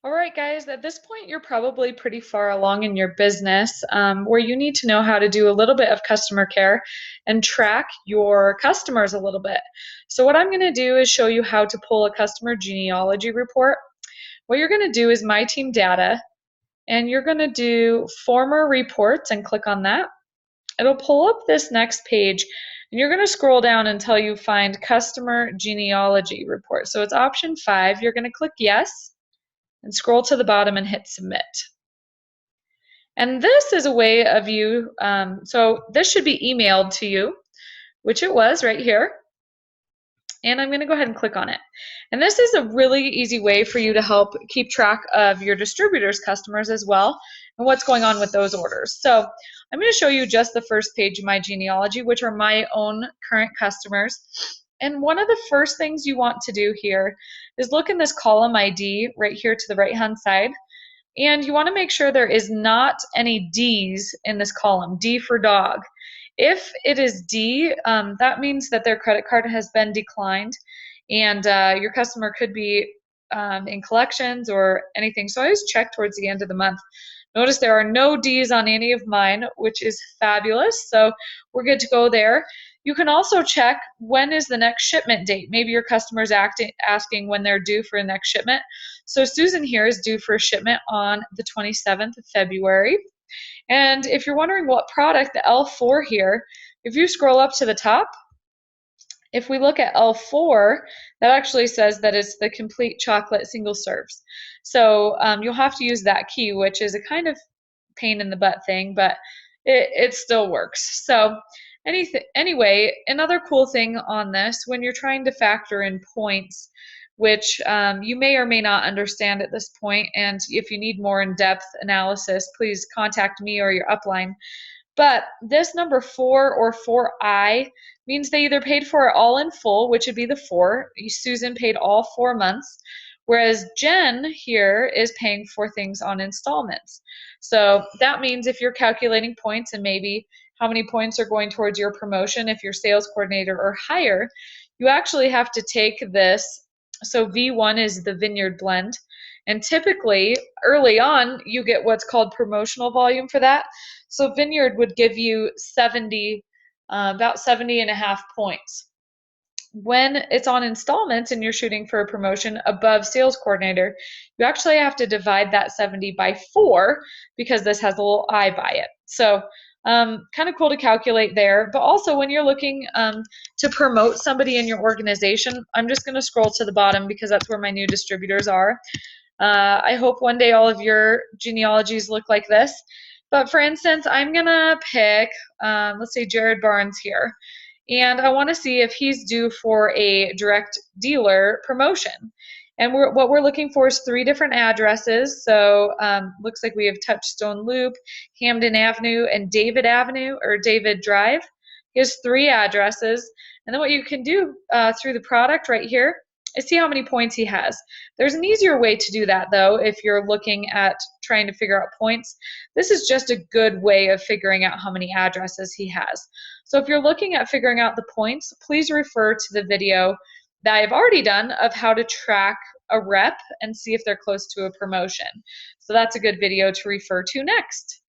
All right, guys, at this point, you're probably pretty far along in your business where you need to know how to do a little bit of customer care and track your customers a little bit. So, what I'm going to do is show you how to pull a customer genealogy report. What you're going to do is My Team Data, and you're going to do Former Reports and click on that. It'll pull up this next page, and you're going to scroll down until you find Customer Genealogy Report. So, it's option 5. You're going to click Yes and scroll to the bottom and hit submit. And this is a way of you, so this should be emailed to you, which it was right here. And I'm going to go ahead and click on it. And this is a really easy way for you to help keep track of your distributors' customers as well and what's going on with those orders. So I'm going to show you just the first page of my genealogy, which are my own current customers. And one of the first things you want to do here is look in this column ID right here to the right-hand side. And you want to make sure there is not any D's in this column, D for dog. If it is D, that means that their credit card has been declined and your customer could be in collections or anything. So I always check towards the end of the month. Notice there are no D's on any of mine, which is fabulous. So we're good to go there. You can also check when is the next shipment date. Maybe your customer's asking when they're due for the next shipment. So Susan here is due for a shipment on the 27th of February. And if you're wondering what product, the L4 here, if you scroll up to the top, if we look at L4, that actually says that it's the complete chocolate single serves. So you'll have to use that key, which is a kind of pain in the butt thing, but it still works. So anyway, another cool thing on this, when you're trying to factor in points, which you may or may not understand at this point, and if you need more in-depth analysis, please contact me or your upline. But this number 4 or 4I means they either paid for it all in full, which would be the 4. Susan paid all 4 months, whereas Jen here is paying for things on installments. So that means if you're calculating points and maybe how many points are going towards your promotion if you're sales coordinator or higher, you actually have to take this. So V1 is the vineyard blend. And typically, early on, you get what's called promotional volume for that. So Vineyard would give you 70, about 70 and a half points. When it's on installments and you're shooting for a promotion above sales coordinator, you actually have to divide that 70 by 4 because this has a little I by it. So kind of cool to calculate there. But also when you're looking to promote somebody in your organization, I'm just going to scroll to the bottom because that's where my new distributors are. I hope one day all of your genealogies look like this. But for instance, I'm going to pick, let's say Jared Barnes here. And I want to see if he's due for a direct dealer promotion. And what we're looking for is 3 different addresses. So looks like we have Touchstone Loop, Hamden Avenue, and David Avenue, or David Drive. He has 3 addresses. And then what you can do through the product right here is see how many points he has. There's an easier way to do that, though, if you're looking at trying to figure out points. This is just a good way of figuring out how many addresses he has. So if you're looking at figuring out the points, please refer to the video that I've already done of how to track a rep and see if they're close to a promotion. So that's a good video to refer to next.